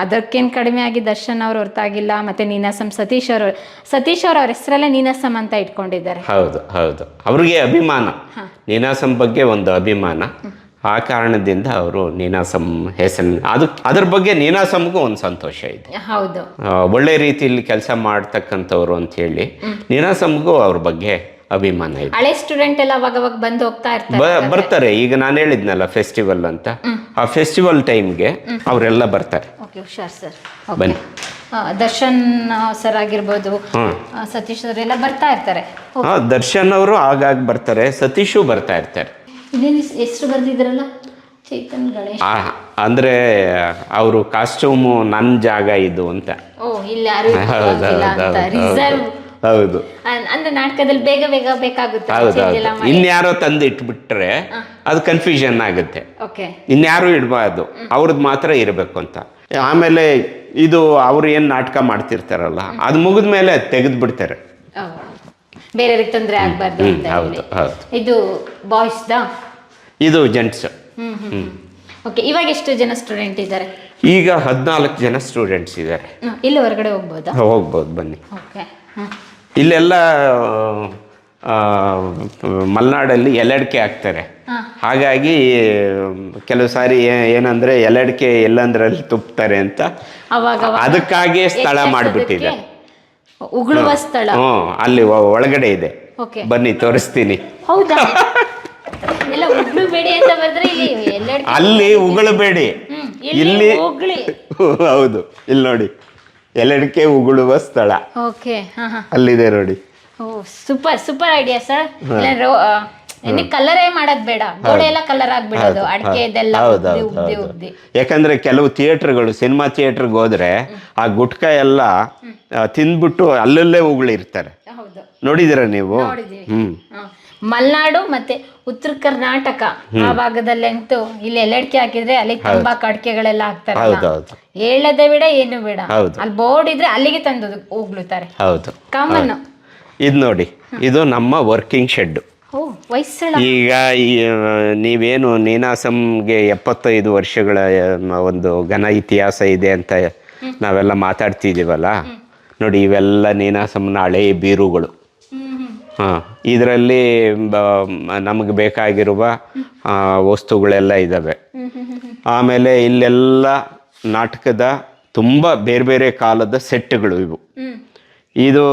ಅದಕ್ಕೇನು ಕಡಿಮೆ ಆಗಿ ದರ್ಶನ್ ಅವ್ರ ಹೊರತಾಗಿಲ್ಲ. ಮತ್ತೆ ನೀನಾಸಂ ಸತೀಶ್ ಅವ್ರ ಹೆಸರಲ್ಲೇ ನೀನಾಸಂ ಅಂತ ಇಟ್ಕೊಂಡಿದ್ದಾರೆ. ಹೌದು ಹೌದು, ಅವ್ರಿಗೆ ಅಭಿಮಾನ, ನೀನಾಸಂ ಬಗ್ಗೆ ಒಂದು ಅಭಿಮಾನ. ಆ ಕಾರಣದಿಂದ ಅವರು ನೀನಾಸಂ ಹೆಸರು, ಅದ್ರ ಬಗ್ಗೆ ನೀನಾಸಂಗೂ ಒಂದು ಸಂತೋಷ ಇದೆ. ಹೌದು, ಒಳ್ಳೆ ರೀತಿಯಲ್ಲಿ ಕೆಲಸ ಮಾಡ್ತಕ್ಕಂಥವ್ರು ಅಂತ ಹೇಳಿ ನೀನಾಸಂಗೂ ಅವ್ರ ಬಗ್ಗೆ ಅಭಿಮಾನ ಇದೆ. ಹಳೆ ಸ್ಟೂಡೆಂಟ್ ಎಲ್ಲ ಅವಾಗ ಬಂದು ಹೋಗ್ತಾ ಬರ್ತಾರೆ. ಈಗ ನಾನು ಹೇಳಿದ್ನಲ್ಲ ಫೆಸ್ಟಿವಲ್ ಅಂತ, ಆ ಫೆಸ್ಟಿವಲ್ ಟೈಮ್ಗೆ ಅವರೆಲ್ಲ ಬರ್ತಾರೆ. ಹುಷಾರ್ ಸರ್, ಬನ್ನಿ. ದರ್ಶನ್ ಸರ್ ಆಗಿರ್ಬೋದು, ಸತೀಶ್ ಸರ್ ಎಲ್ಲ ಬರ್ತಾ ಇರ್ತಾರೆ. ದರ್ಶನ್ ಅವರು ಆಗಾಗ ಬರ್ತಾರೆ, ಸತೀಶು ಬರ್ತಾ ಇರ್ತಾರೆ. ಇದೇನು ಹೆಸರು ಬರ್ದಿದ್ರಲ್ಲ, ಚೇತನ್ ಗಣೇಶ್ ಅಂದ್ರೆ ಅವರು ಕಾಸ್ಟ್ಯೂಮು ನನ್ನ ಜಾಗ ಇದು ಅಂತ. ಹೌದು, ಅಂದ್ರೆ ನಾಟಕದಲ್ಲಿ ಬೇಗ ಬೇಗ ಬೇಕಾಗುತ್ತೆ. ಇನ್ಯಾರೋ ತಂದು ಇಟ್ಬಿಟ್ರೆ ಅದು ಕನ್ಫ್ಯೂಷನ್ ಆಗುತ್ತೆ. ಇನ್ಯಾರು ಇಡಬಾರ್ದು, ಅವ್ರದ್ದು ಮಾತ್ರ ಇರಬೇಕು ಅಂತ. ಆಮೇಲೆ ಇದು ಅವ್ರು ಏನ್ ನಾಟಕ ಮಾಡ್ತಿರ್ತಾರಲ್ಲ, ಅದು ಮುಗಿದ ಮೇಲೆ ತೆಗೆದು ಬಿಡ್ತಾರೆ, ಬೇರೆಯವ್ರಿಗೆ ತೊಂದರೆ ಆಗ್ಬಾರ್ದು. ಹೌದು ಹೌದು. ಇದು ಬಾಯ್ಸ್ ದಾ, ಇದು ಜೆಂಟ್ಸ್. ಓಕೆ, ಇವಾಗ ಎಷ್ಟು ಜನ ಸ್ಟೂಡೆಂಟ್ ಇದ್ದಾರೆ? ಈಗ 14 ಜನ ಸ್ಟೂಡೆಂಟ್ಸ್ ಇದ್ದಾರೆ. ಇಲ್ಲಿ ಹೊರಗಡೆ ಹೋಗ್ಬೋದಾ? ಹೋಗ್ಬೋದು, ಬನ್ನಿ. ಓಕೆ. ಇಲ್ಲೆಲ್ಲ ಮಲೆನಾಡಲ್ಲಿ ಎಲೆಡಿಕೆ ಹಾಕ್ತಾರೆ. ಹಾಗಾಗಿ ಕೆಲವು ಸಾರಿ ಏನಂದ್ರೆ ಎಲೆಡಿಕೆ ಎಲ್ಲಂದ್ರಲ್ಲಿ ತುಪ್ತಾರೆ ಅಂತ, ಅದಕ್ಕಾಗಿ ಸ್ಥಳ ಮಾಡಿಬಿಟ್ಟಿದೆ. ಉಗುಳುವ ಸ್ಥಳ ಅಲ್ಲಿ ಒಳಗಡೆ ಇದೆ, ಬನ್ನಿ ತೋರಿಸ್ತೀನಿ. ಹೌದಾ? ಅಲ್ಲಿ ಉಗುಳಬೇಡಿ, ಇಲ್ಲಿ ಹೌದು, ಇಲ್ಲಿ ನೋಡಿ ಎಲೆಡಿಕೆ ಉಗುಳುವ ಸ್ಥಳ ಅಲ್ಲಿದೆ ನೋಡಿ. Super super idea sir. ಕಲರೇ ಮಾಡೋದ್ ಬೇಡ, ಗೋಡೆ ಎಲ್ಲ ಕಲರ್ ಆಗ್ಬಿಡೋದು, ಅಡಿಕೆ ಇದೆಲ್ಲ ಉಗ್ದಿ. ಯಾಕಂದ್ರೆ ಕೆಲವು ಥಿಯೇಟರ್ಗಳು, ಸಿನಿಮಾ ಥಿಯೇಟರ್ಗೆ ಹೋದ್ರೆ ಆ ಗುಟ್ಕ ಎಲ್ಲ ತಿಂದ್ಬಿಟ್ಟು ಅಲ್ಲಲ್ಲೇ ಉಗುಳಿರ್ತಾರೆ, ನೋಡಿದಿರ ನೀವು? ಮಲೆನಾಡು ಮತ್ತೆ ಉತ್ತರ ಕರ್ನಾಟಕ ಆ ಭಾಗದಲ್ಲಂತೂ ಇಲ್ಲಿ ಎಲೆಡಿಕೆ ಹಾಕಿದ್ರೆ ಅಲ್ಲಿ ತಂಬಾಕು ಅಡಿಕೆಗಳೆಲ್ಲ ಹಾಕ್ತಾರೆ. ಹೇಳದೆ ಬೇಡ, ಏನು ಬೇಡ, ಅಲ್ಲಿ ಬೋರ್ಡ್ ಇದ್ರೆ ಅಲ್ಲಿಗೆ ತಂದು ಉಗುಳುತ್ತಾರೆ. ಹೌದು, ಕಾಮನ್. ಇದು ನೋಡಿ, ಇದು ನಮ್ಮ ವರ್ಕಿಂಗ್ ಶೆಡ್. ಈಗ ನೀವೇನು ನೀನಾಸಂಗೆ 75 ವರ್ಷಗಳ ಒಂದು ಘನ ಇತಿಹಾಸ ಇದೆ ಅಂತ ನಾವೆಲ್ಲ ಮಾತಾಡ್ತಿದ್ದೀವಲ್ಲ, ನೋಡಿ ಇವೆಲ್ಲ ನೀನಾಸಂನ ಹಳೆ ಬೀರುಗಳು. ಇದರಲ್ಲಿ ನಮಗೆ ಬೇಕಾಗಿರುವ ವಸ್ತುಗಳೆಲ್ಲ ಇದ್ದಾವೆ. ಆಮೇಲೆ ಇಲ್ಲೆಲ್ಲ ನಾಟಕದ ತುಂಬ ಬೇರೆ ಬೇರೆ ಕಾಲದ ಸೆಟ್ಗಳು ಇವು. ಇದು